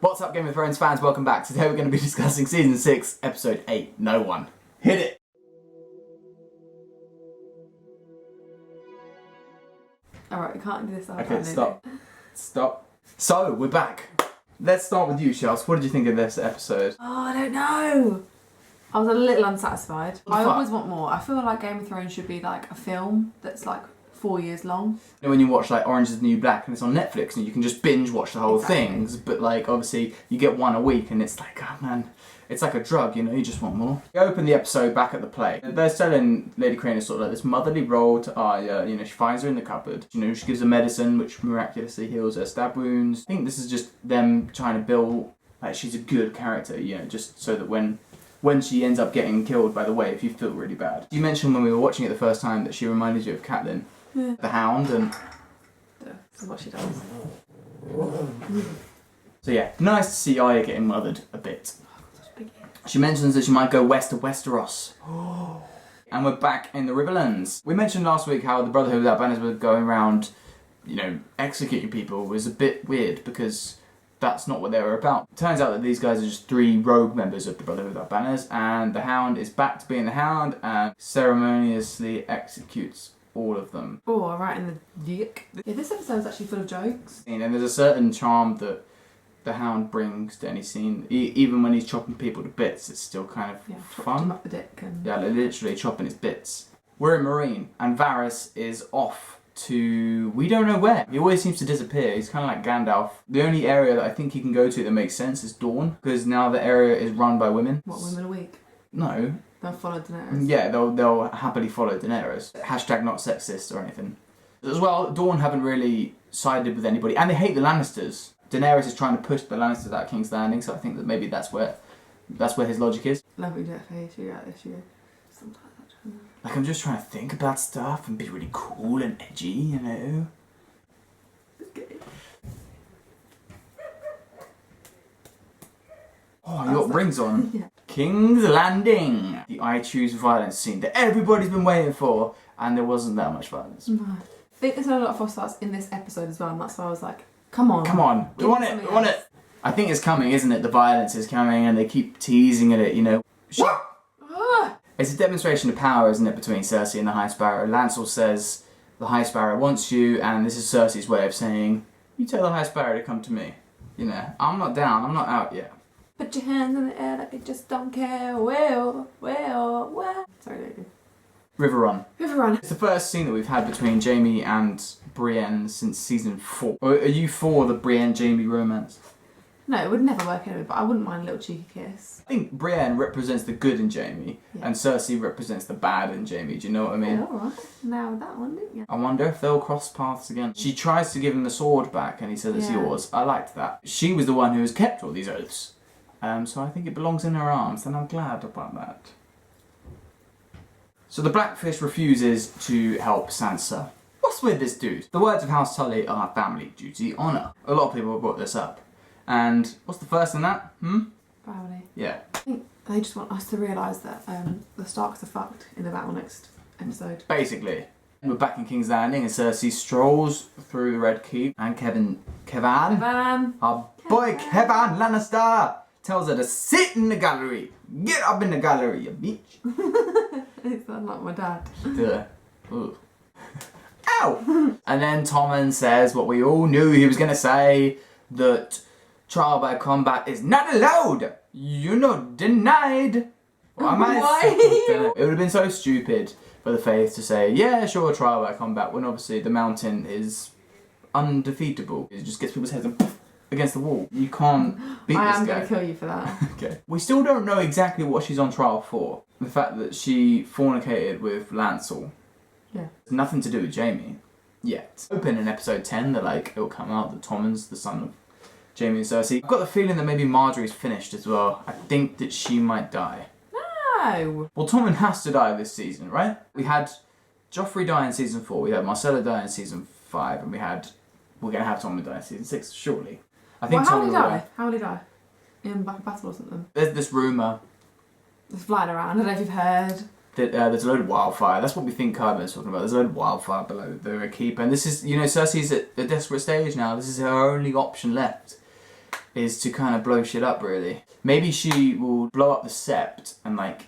What's up, Game of Thrones fans? Welcome back. Today we're going to be discussing Season 6, Episode 8, No One. Hit it! Alright, we can't do this. Okay, stop. Stop. So, we're back. Let's start with you, Chels. What did you think of this episode? Oh, I don't know. I was a little unsatisfied. I fuck? always want more. I feel like Game of Thrones should be like a film that's like 4 years long. You know when you watch like Orange is the New Black and it's on Netflix and you can just binge watch the whole things, but like obviously you get one a week and it's like, oh man, it's like a drug, you know, you just want more. We open the episode back at the play. They're selling Lady Crane as sort of like this motherly role to Arya, you know, she finds her in the cupboard. You know, she gives her medicine which miraculously heals her stab wounds. I think this is just them trying to build, like she's a good character, you know, just so that when she ends up getting killed by the Wave, you feel really bad. You mentioned when we were watching it the first time that she reminded you of Catelyn. Yeah. The Hound and... This is what she does. So yeah, nice to see Arya getting mothered a bit. She mentions that she might go west of Westeros. And we're back in the Riverlands. We mentioned last week how the Brotherhood Without Banners were going around, you know, executing people. It was a bit weird because that's not what they were about. It turns out that these guys are just 3 rogue members of the Brotherhood Without Banners, and the Hound is back to being the Hound and ceremoniously executes all of them. Oh, right in the dick. Yeah, this episode's actually full of jokes. And there's a certain charm that the Hound brings to any scene. Even when he's chopping people to bits, it's still kind of fun. Him up the dick and... Yeah, literally chopping his bits. We're in Marine, and Varys is off to... we don't know where. He always seems to disappear. He's kind of like Gandalf. The only area that I think he can go to that makes sense is Dawn, because now the area is run by women. What, women a week? No. They'll follow Daenerys. Yeah, they'll happily follow Daenerys. Hashtag not sexist or anything. As well, Dawn haven't really sided with anybody, and they hate the Lannisters. Daenerys is trying to push the Lannisters out of King's Landing, so I think that maybe that's where his logic is. Lovely death issue out this year. Sometimes Like, I'm just trying to think about stuff and be really cool and edgy, you know? okay. Oh, you got rings on. Yeah. King's Landing! The I Choose Violence scene that everybody's been waiting for, and there wasn't that much violence. No. I think there's a lot of false starts in this episode as well, and that's why I was like, come on. Come on, we want it, we want it! I think it's coming, isn't it? The violence is coming, and they keep teasing at it, you know? It's a demonstration of power, isn't it, between Cersei and the High Sparrow. Lancel says the High Sparrow wants you, and this is Cersei's way of saying, you tell the High Sparrow to come to me. You know, I'm not down, I'm not out yet. Put your hands in the air like you just don't care. Well. Sorry, lady. River Run. River Run. It's the first scene that we've had between Jaime and Brienne since season 4. Are you for the Brienne-Jaime romance? No, it would never work anyway, but I wouldn't mind a little cheeky kiss. I think Brienne represents the good in Jaime, and Cersei represents the bad in Jaime. Do you know what I mean? Yeah, alright. Now that one, didn't you? I wonder if they'll cross paths again. She tries to give him the sword back, and he says it's yours. I liked that. She was the one who has kept all these oaths. So I think it belongs in her arms, and I'm glad about that. So the Blackfish refuses to help Sansa. What's with this dude? The words of House Tully are family, duty, honour. A lot of people have brought this up. And what's the first in that? Family. Yeah. I think they just want us to realise that the Starks are fucked in the battle next episode. Basically. We're back in King's Landing, and Cersei strolls through the Red Keep, and Kevan, our boy Kevan Lannister, tells her to sit in the gallery. Get up in the gallery, you bitch. It's not like my dad. Ow! And then Tommen says what we all knew he was going to say, that trial by combat is not allowed. You know, denied. Why? It would have been so stupid for the Faith to say, yeah, sure, trial by combat, when obviously the Mountain is undefeatable. It just gets people's heads against the wall. You can't beat this guy. I am going to kill you for that. Okay. We still don't know exactly what she's on trial for. The fact that she fornicated with Lancel. Yeah. Nothing to do with Jaime. Yet. Open in episode 10 that like it'll come out that Tommen's the son of Jaime and Cersei. I've got the feeling that maybe Margery's finished as well. I think that she might die. No! Well, Tommen has to die this season, right? We had Joffrey die in season 4, we had Marcella die in season 5, and we're going to have Tommen die in season 6, surely. I think how will Tommen he will die? How will he die? In like a battle or something? There's this rumour It's flying around, I don't know if you've heard. that there's a load of wildfire. That's what we think Carbon's talking about. There's a load of wildfire below the keep. And this is, you know, Cersei's at a desperate stage now. This is her only option left. is to kind of blow shit up, really. Maybe she will blow up the Sept and, like,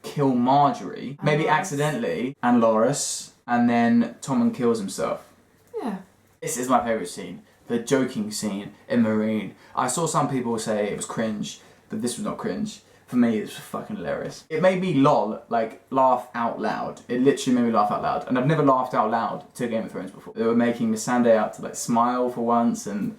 kill Margery, maybe accidentally, and Loras, and then Tommen kills himself. Yeah. This is my favourite scene. The joking scene in Marine. I saw some people say it was cringe, but this was not cringe. For me, it was fucking hilarious. It made me laugh out loud. It literally made me laugh out loud. And I've never laughed out loud to Game of Thrones before. They were making Missandei out to like smile for once, and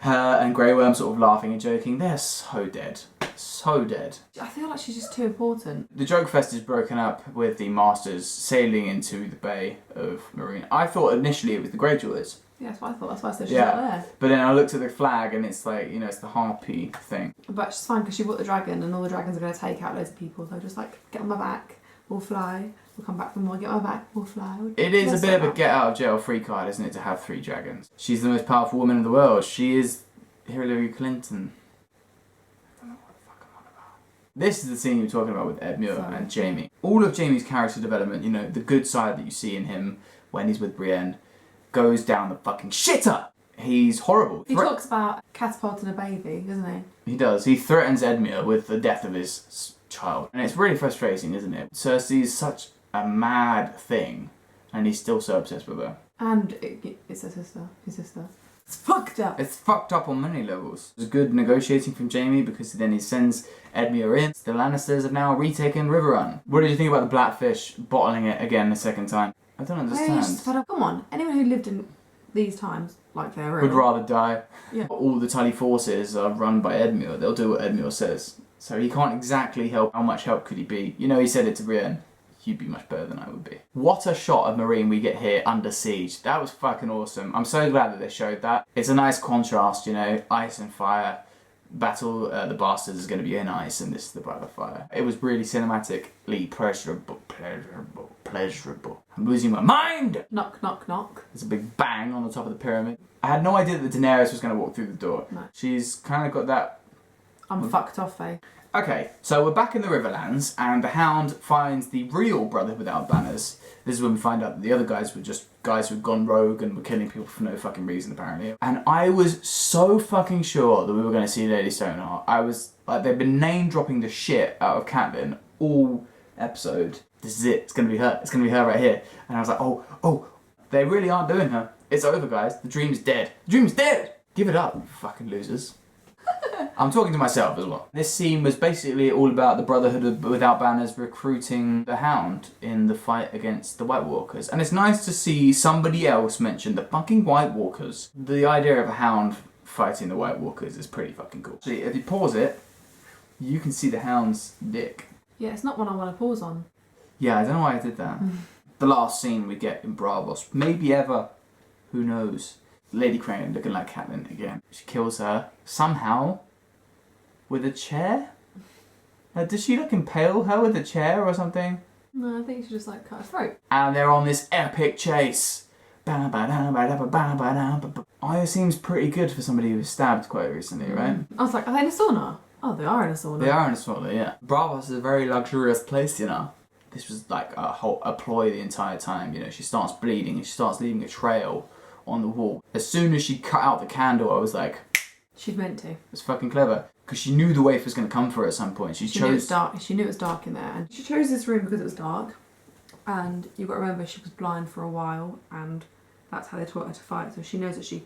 her and Grey Worm sort of laughing and joking. They're so dead. So dead. I feel like she's just too important. The joke fest is broken up with the Masters sailing into the Bay of Marine. I thought initially it was the Greyjoys. Yeah, that's what I thought. That's why I said she's not there. But then I looked at the flag and it's like, you know, it's the harpy thing. But she's fine because she brought the dragon and all the dragons are going to take out loads of people. So just like, get on my back, we'll fly. We'll come back for more, get on my back, we'll fly. It is a bit of a get out of jail free card, isn't it, to have 3 dragons? She's the most powerful woman in the world. She is Hillary Clinton. I don't know what the fuck I'm on about. This is the scene you're talking about with Edmure and Jaime. All of Jaime's character development, you know, the good side that you see in him when he's with Brienne, goes down the fucking shitter. He's horrible. He talks about catapulting a baby, doesn't he? He does. He threatens Edmure with the death of his child. And it's really frustrating, isn't it? Cersei's such a mad thing, and he's still so obsessed with her. And it's her sister. His sister. It's fucked up. It's fucked up on many levels. It was good negotiating from Jaime because then he sends Edmure in. The Lannisters have now retaken Riverrun. What did you think about the Blackfish bottling it again the second time? I don't understand. Come on, anyone who lived in these times, like their room, would rather die. Yeah. All the Tully forces are run by Edmure. They'll do what Edmure says. So he can't exactly help. How much help could he be? You know, he said it to Brienne. You'd be much better than I would be. What a shot of Marine we get here under siege. That was fucking awesome. I'm so glad that they showed that. It's a nice contrast, you know, ice and fire. Battle the Bastards is going to be in ice and this is the wildfire. It was really cinematically pleasurable. I'm losing my mind! Knock, knock, knock. There's a big bang on the top of the pyramid. I had no idea that Daenerys was going to walk through the door. No. She's kind of got that... I'm fucked off, eh? Okay, so we're back in the Riverlands and the Hound finds the real Brotherhood Without Banners. This is when we find out that the other guys were just guys who'd gone rogue and were killing people for no fucking reason, apparently. And I was so fucking sure that we were going to see Lady Stoneheart. I was like, they've been name dropping the shit out of Catelyn all episode. This is it. It's going to be her. It's going to be her right here. And I was like, oh, they really aren't doing her. It's over, guys. The dream's dead. The dream's dead! Give it up, you fucking losers. I'm talking to myself as well. This scene was basically all about the Brotherhood Without Banners recruiting the Hound in the fight against the White Walkers. And it's nice to see somebody else mention the fucking White Walkers. The idea of a Hound fighting the White Walkers is pretty fucking cool. See, if you pause it, you can see the Hound's dick. Yeah, it's not one I want to pause on. Yeah, I don't know why I did that. The last scene we get in Bravos, maybe ever, who knows? Lady Crane looking like Catelyn again. She kills her somehow with a chair. Does she like impale her with a chair or something? No, I think she just like cut her throat. And they're on this epic chase. Aya seems pretty good for somebody who was stabbed quite recently, right? I was like, are they in a sauna? Oh, they are in a sauna. They are in a sauna, yeah. Bravos is a very luxurious place, you know. This was like a ploy the entire time, you know. She starts bleeding and she starts leaving a trail on the wall. As soon as she cut out the candle, I was like... She'd meant to. It's fucking clever. Because she knew the waif was going to come for her at some point. She knew it was dark. She knew it was dark in there. And she chose this room because it was dark. And you've got to remember she was blind for a while. And that's how they taught her to fight. So she knows that she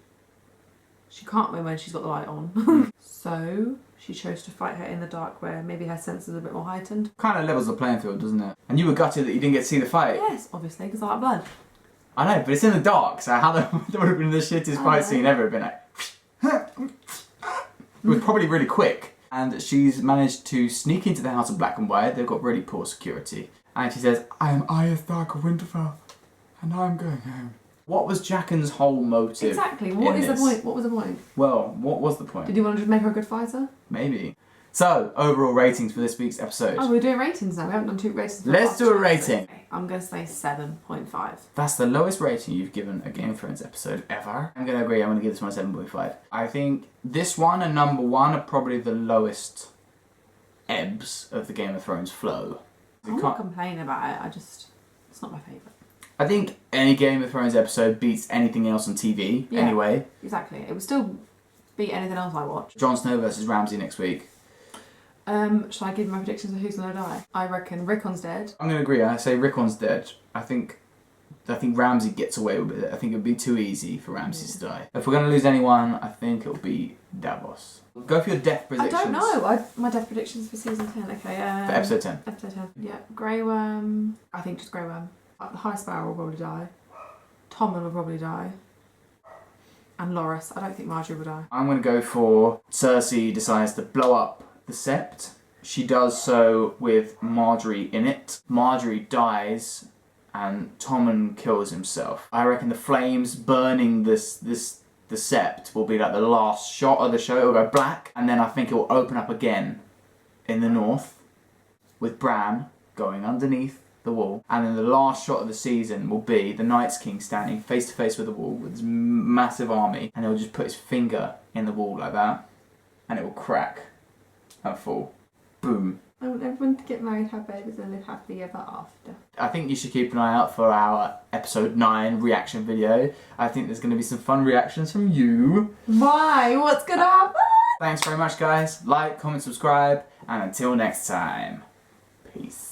can't win when she's got the light on. So she chose to fight her in the dark where maybe her senses are a bit more heightened. Kind of levels the playing field, doesn't it? And you were gutted that you didn't get to see the fight. Yes, obviously, because I like blood. I know, but it's in the dark, so how that would have been the shittest fight scene ever. Been like... It was probably really quick. And she's managed to sneak into the House of Black and White. They've got really poor security. And she says, I am Arya Stark of Winterfell, and I'm going home. What was Jaqen's whole motive? Exactly. What is the point? What was the point? Well, what was the point? Did you want to just make her a good fighter? Maybe. So, overall ratings for this week's episode. Oh, we're doing ratings now. We haven't done 2 ratings. Let's do a rating. I'm going to say 7.5. That's the lowest rating you've given a Game of Thrones episode ever. I'm going to agree. I'm going to give this one a 7.5. I think this one and number 1 are probably the lowest ebbs of the Game of Thrones flow. I'm not complaining about it. It's not my favourite. I think any Game of Thrones episode beats anything else on TV anyway. Exactly. It was still beat anything else I watch. Jon Snow versus Ramsay next week. Shall I give my predictions of who's gonna die? I reckon Rickon's dead. I'm gonna agree. I say Rickon's dead. I think Ramsay gets away with it. I think it would be too easy for Ramsay to die. If we're gonna lose anyone, I think it'll be Davos. Go for your death predictions. I don't know. My death predictions for season 10. Okay. For episode 10. Episode 10. Yeah. Grey Worm. I think just Grey Worm. The High Sparrow will probably die. Tommen will probably die. And Loras. I don't think Margery will die. I'm gonna go for Cersei decides to blow up the Sept. She does so with Margery in it. Margery dies and Tommen kills himself. I reckon the flames burning the Sept will be like the last shot of the show. It'll go black and then I think it will open up again in the north with Bran going underneath the wall, and then the last shot of the season will be the Night's King standing face to face with the wall with his massive army, and he'll just put his finger in the wall like that and it will crack and fall. Boom. I want everyone to get married, have babies and live happily ever after. I think you should keep an eye out for our episode 9 reaction video. I think there's going to be some fun reactions from you. Why? What's gonna happen? Thanks very much guys. Like, comment, subscribe, and until next time, peace.